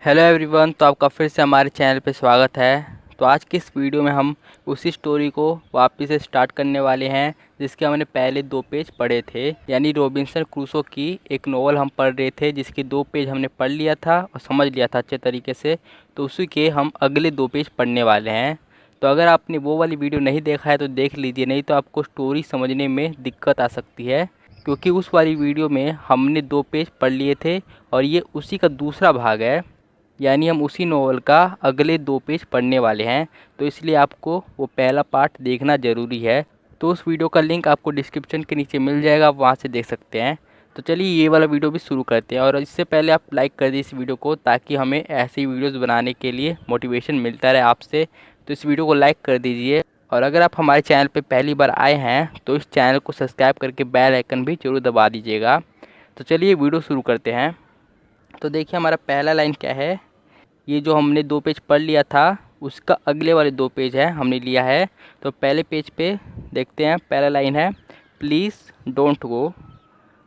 Hello everyone. तो आपका फिर से हमारे चैनल पे स्वागत है। तो आज की इस वीडियो में हम उसी स्टोरी को वापस से स्टार्ट करने वाले हैं जिसके हमने पहले 2 पेज पढ़े थे। यानी रॉबिन्सन क्रूसो की एक नॉवल हम पढ़ रहे थे जिसके 2 पेज हमने पढ़ लिया था और समझ लिया था अच्छे तरीके से। तो उसी के हम अगले 2 पेज पढ़ने वाले हैं। तो अगर आपने वो वाली वीडियो नहीं देखा है तो देख लीजिए, नहीं तो आपको स्टोरी समझने में दिक्कत आ सकती है, क्योंकि उस वाली वीडियो में हमने 2 पेज पढ़ लिए थे और ये उसी का दूसरा भाग है। यानी हम उसी नॉवल का अगले 2 पेज पढ़ने वाले हैं। तो इसलिए आपको वो पहला पार्ट देखना ज़रूरी है। तो उस वीडियो का लिंक आपको डिस्क्रिप्शन के नीचे मिल जाएगा, आप वहाँ से देख सकते हैं। तो चलिए ये वाला वीडियो भी शुरू करते हैं। और इससे पहले आप लाइक कर दीजिए इस वीडियो को, ताकि हमें ऐसी वीडियोस बनाने के लिए मोटिवेशन मिलता रहे आपसे। तो इस वीडियो को लाइक कर दीजिए। और अगर आप हमारे चैनल पर पहली बार आए हैं तो इस चैनल को सब्सक्राइब करके बेल आइकन भी जरूर दबा दीजिएगा। तो चलिए वीडियो शुरू करते हैं। तो देखिए हमारा पहला लाइन क्या है। ये जो हमने 2 पेज पढ़ लिया था उसका अगले वाले 2 पेज है हमने लिया है। तो पहले पेज पे देखते हैं, पहला लाइन है प्लीज़ डोंट गो।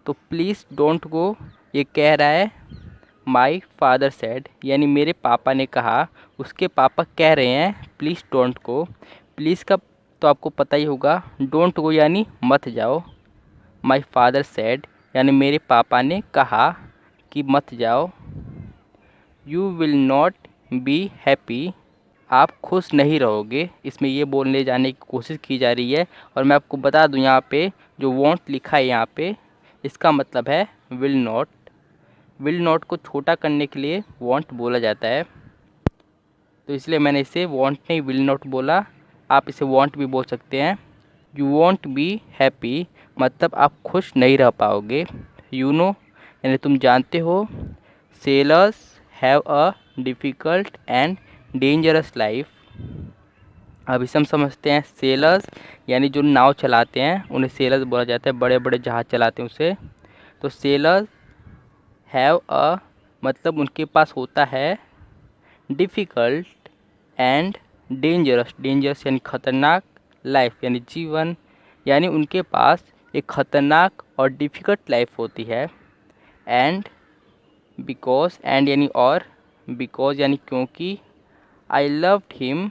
तो प्लीज़ डोंट गो ये कह रहा है माई फादर सेड, यानी मेरे पापा ने कहा। उसके पापा कह रहे हैं प्लीज़ डोंट गो। प्लीज़ का तो आपको पता ही होगा, डोंट गो यानी मत जाओ। माई फादर सेड यानी मेरे पापा ने कहा कि मत जाओ। You will not be happy, आप खुश नहीं रहोगे। इसमें ये बोलने जाने की कोशिश की जा रही है। और मैं आपको बता दूं, यहाँ पे जो वॉन्ट लिखा है यहाँ पे, इसका मतलब है विल नॉट। विल नॉट को छोटा करने के लिए वॉन्ट बोला जाता है, तो इसलिए मैंने इसे वॉन्ट नहीं विल नॉट बोला। आप इसे वॉन्ट भी बोल सकते हैं। यू वॉन्ट बी हैप्पी मतलब आप खुश नहीं रह पाओगे। यू नो यानी तुम जानते हो। Sellers have a difficult and dangerous life. अब इसे हम समझते हैं। सेलर्स यानी जो नाव चलाते हैं उन्हें सेलर्स बोला जाता है, बड़े बड़े जहाज़ चलाते हैं उसे। तो सेलर्स हैव अ मतलब उनके पास होता है डिफ़िकल्ट एंड डेंजरस। डेंजरस यानी खतरनाक, लाइफ यानी जीवन, यानी उनके पास एक खतरनाक और डिफ़िकल्ट लाइफ होती है। एंड बिकॉज, एंड यानी और, बिकॉज यानी क्योंकि, आई लव्ड हिम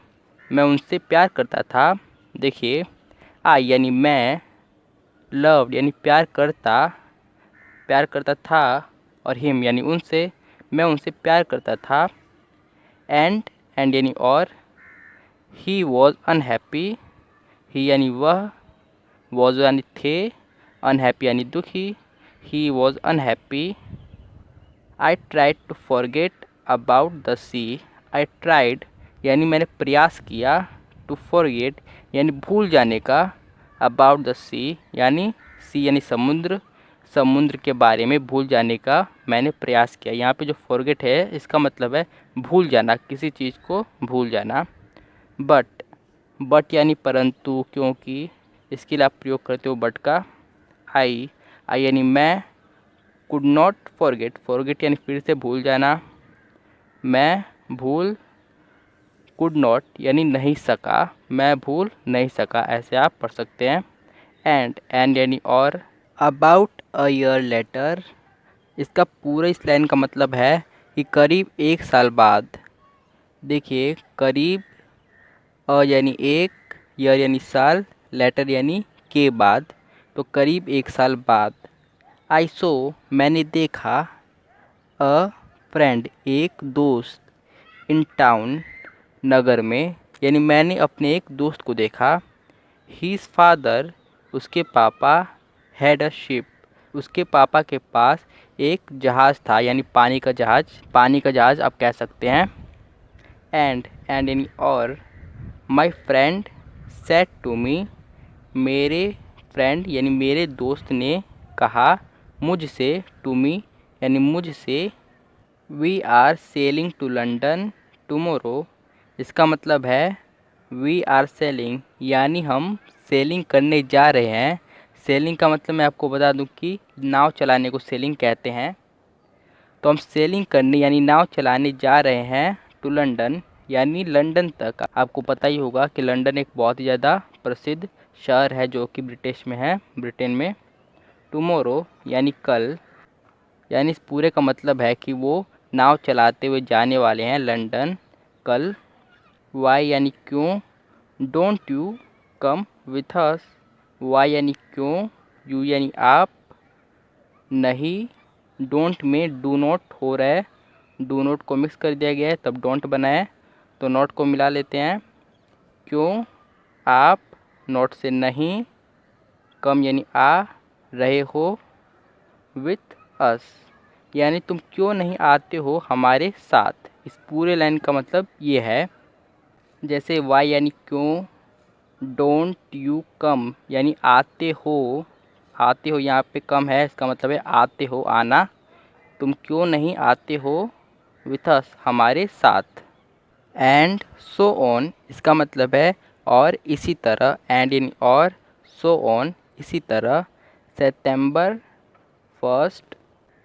मैं उनसे प्यार करता था। देखिए आई यानी मैं, लव्ड यानी प्यार करता था, और हिम यानी उनसे, मैं उनसे प्यार करता था। एंड, एंड यानी और, ही वॉज अनहैप्पी, ही यानी वह, वॉज यानी थे, अनहैप्पी यानी दुखी, he was unhappy. I tried to forget about the sea, I tried यानी मैंने प्रयास किया, टू फॉरगेट यानी भूल जाने का, अबाउट द सी यानी समुद्र, समुद्र के बारे में भूल जाने का मैंने प्रयास किया। यहाँ पे जो फॉरगेट है इसका मतलब है भूल जाना, किसी चीज़ को भूल जाना। बट यानी परंतु, क्योंकि, इसके लिए आप प्रयोग करते हो बट का। आई यानी मैं, कुड नॉट फॉरगेट, फॉरगेट यानी फिर से भूल जाना, मैं भूल, कुड नॉट यानी नहीं सका, मैं भूल नहीं सका, ऐसे आप पढ़ सकते हैं। एंड यानी और, अबाउट अ ईयर लेटर, इसका पूरा इस लाइन का मतलब है कि करीब 1 साल बाद। देखिए करीब, अ यानी एक, ईयर यानी साल, लेटर यानी के बाद, तो करीब 1 साल बाद। आई सो मैंने देखा, अ फ्रेंड एक दोस्त, इन टाउन नगर में, यानी मैंने अपने एक दोस्त को देखा। हीज़ फादर उसके पापा, हैड अ शिप उसके पापा के पास एक जहाज़ था, यानी पानी का जहाज़ आप कह सकते हैं। एंड यानी और, my friend said to me, मेरे फ्रेंड यानी मेरे दोस्त ने कहा मुझसे, टू मी यानी मुझसे। We are sailing to London tomorrow, इसका मतलब है वी आर सेलिंग यानी हम सेलिंग करने जा रहे हैं। सेलिंग का मतलब मैं आपको बता दूं कि नाव चलाने को सेलिंग कहते हैं। तो हम सेलिंग करने यानी नाव चलाने जा रहे हैं, टू लंदन यानी लंदन तक। आपको पता ही होगा कि लंदन एक बहुत ही ज़्यादा प्रसिद्ध शहर है जो कि ब्रिटिश में है, ब्रिटेन में। टुमोरो यानी कल, यानी इस पूरे का मतलब है कि वो नाव चलाते हुए जाने वाले हैं लंदन कल। वाई यानी क्यों, don't you come with us, why यानी क्यों, यू यानी आप, नहीं, डोंट में डू नॉट हो रहा है, डू नॉट को मिक्स कर दिया गया है तब डोंट बना है, तो नॉट को मिला लेते हैं। क्यों, आप, नॉट से नहीं, कम यानी आ रहे हो, विथ अस यानी तुम क्यों नहीं आते हो हमारे साथ। इस पूरे लाइन का मतलब ये है, जैसे वाई यानी क्यों, डोंट यू कम यानी आते हो, आते हो यहाँ पे कम है, इसका मतलब है आते हो आना, तुम क्यों नहीं आते हो विथ अस हमारे साथ। एंड सो ऑन इसका मतलब है और इसी तरह, एंड यानी और, सो ऑन इसी तरह। सितंबर 1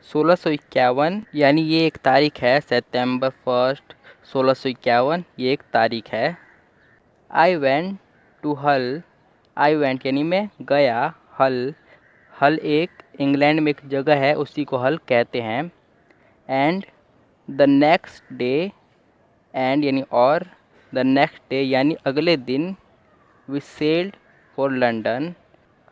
1651 यानी ये एक तारीख है, सितंबर 1 1651 ये एक तारीख है। आई वेंट टू हल, आई वेंट यानी मैं गया, हल, हल एक इंग्लैंड में एक जगह है उसी को हल कहते हैं। And the next day, and यानी और, द नेक्स्ट डे यानी अगले दिन, वी सेल्ड फॉर लंदन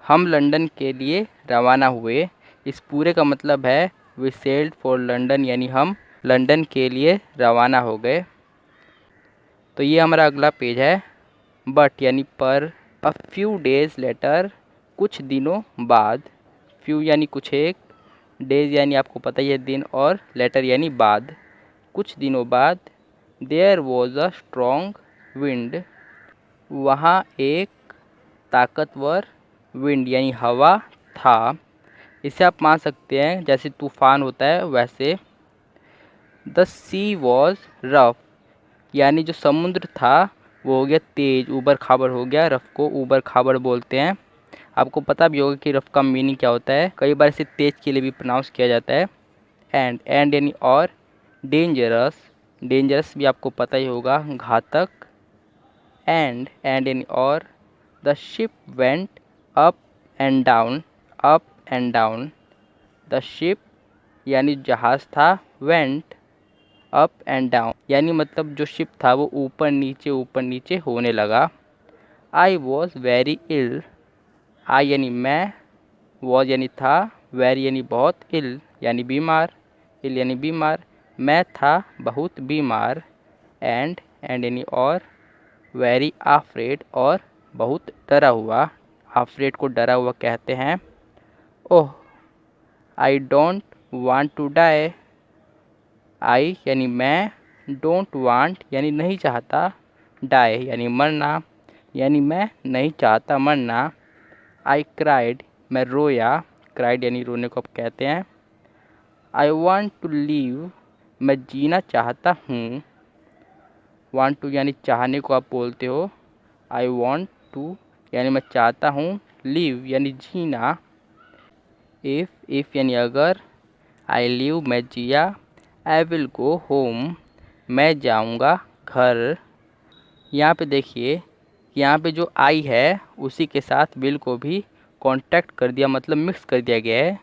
हम लंदन के लिए रवाना हुए। इस पूरे का मतलब है वी सेल्ड फॉर लंदन यानी हम लंदन के लिए रवाना हो गए। तो ये हमारा अगला पेज है। बट यानी पर, अ फ्यू डेज लेटर कुछ दिनों बाद, फ्यू यानी कुछ एक, डेज यानी आपको पता ही है दिन, और लेटर यानी बाद, कुछ दिनों बाद। There was a strong wind, वहाँ एक ताकतवर विंड यानी हवा था। इसे आप मान सकते हैं जैसे तूफान होता है वैसे। द सी वॉज रफ यानी जो समुद्र था वो हो गया तेज, ऊबड़ खाबड़ हो गया, रफ को ऊबड़ खाबड़ बोलते हैं। आपको पता भी होगा कि रफ का मीनिंग क्या होता है, कई बार इसे तेज के लिए भी प्रोनाउंस किया जाता है। एंड यानी और, डेंजरस, डेंजरस भी आपको पता ही होगा, घातक। एंड यानी और, the ship went up and down, up and down, the ship यानी जहाज़ था, वेंट अप एंड डाउन यानी मतलब जो शिप था वो ऊपर नीचे होने लगा। आई वॉज वेरी इल, आई यानी मैं, वॉज यानी था, वेरी यानी बहुत, इल यानी बीमार, इल यानी बीमार, मैं था बहुत बीमार। एंड यानी और, वेरी आफ्रेड और बहुत डरा हुआ, आफ्रेड को डरा हुआ कहते हैं। Oh, I don't want to die, I यानी मैं, डोंट वांट यानी नहीं चाहता, डाई यानी मरना, यानी मैं नहीं चाहता मरना। आई क्राइड मैं रोया, क्राइड यानी रोने को आप कहते हैं। आई वांट टू लीव मैं जीना चाहता हूँ, वांट टू यानी चाहने को आप बोलते हो, आई वांट टू यानी मैं चाहता हूँ, लीव यानी जीना। इफ़ यानी अगर, आई लिव मैं जिया, आई विल गो होम मैं जाऊँगा घर। यहाँ पे देखिए, यहाँ पे जो आई है उसी के साथ विल को भी कांटेक्ट कर दिया, मतलब मिक्स कर दिया गया है,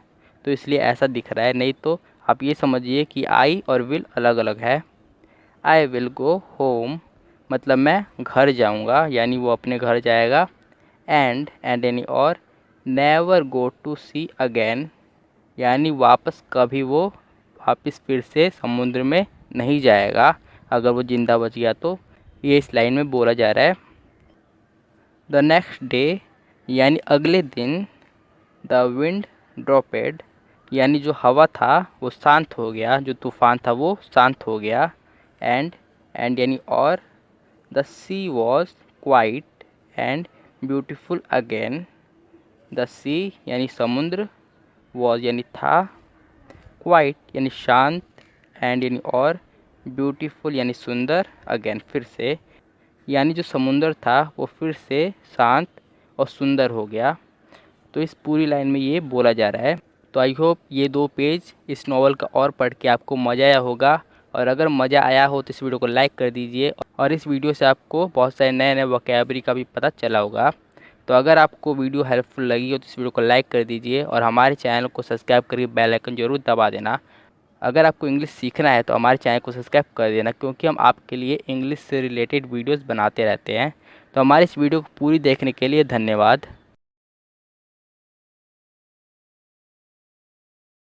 तो इसलिए ऐसा दिख रहा है, नहीं तो आप ये समझिए कि आई और विल अलग अलग है। आई विल गो होम मतलब मैं घर जाऊँगा यानी वो अपने घर जाएगा। एंड यानी और, never go to sea again यानी वापस कभी वो वापस फिर से समुद्र में नहीं जाएगा अगर वो ज़िंदा बच गया तो। ये इस लाइन में बोला जा रहा है। द नेक्स्ट डे यानी अगले दिन, द विंड ड्रॉपेड यानी जो हवा था वो शांत हो गया, जो तूफ़ान था वो शांत हो गया। एंड यानी और, the sea was quite and beautiful again, the sea यानी समुद्र, वॉज यानी था, क्वाइट यानी शांत, एंड यानी और, ब्यूटीफुल यानी सुंदर, अगेन फिर से, यानी जो समुंदर था वो फिर से शांत और सुंदर हो गया। तो इस पूरी लाइन में ये बोला जा रहा है। तो आई होप ये 2 पेज इस नॉवल का और पढ़ के आपको मज़ा आया होगा, और अगर मज़ा आया हो तो इस वीडियो को लाइक कर दीजिए, और इस वीडियो से आपको बहुत सारे नए नए वोकैबुलरी का भी पता चला होगा। तो अगर आपको वीडियो हेल्पफुल लगी हो तो इस वीडियो को लाइक कर दीजिए, और हमारे चैनल को सब्सक्राइब करके बेल आइकन जरूर दबा देना। अगर आपको इंग्लिश सीखना है तो हमारे चैनल को सब्सक्राइब कर देना, क्योंकि हम आपके लिए इंग्लिश से रिलेटेड वीडियोस बनाते रहते हैं। तो हमारे इस वीडियो को पूरी देखने के लिए धन्यवाद।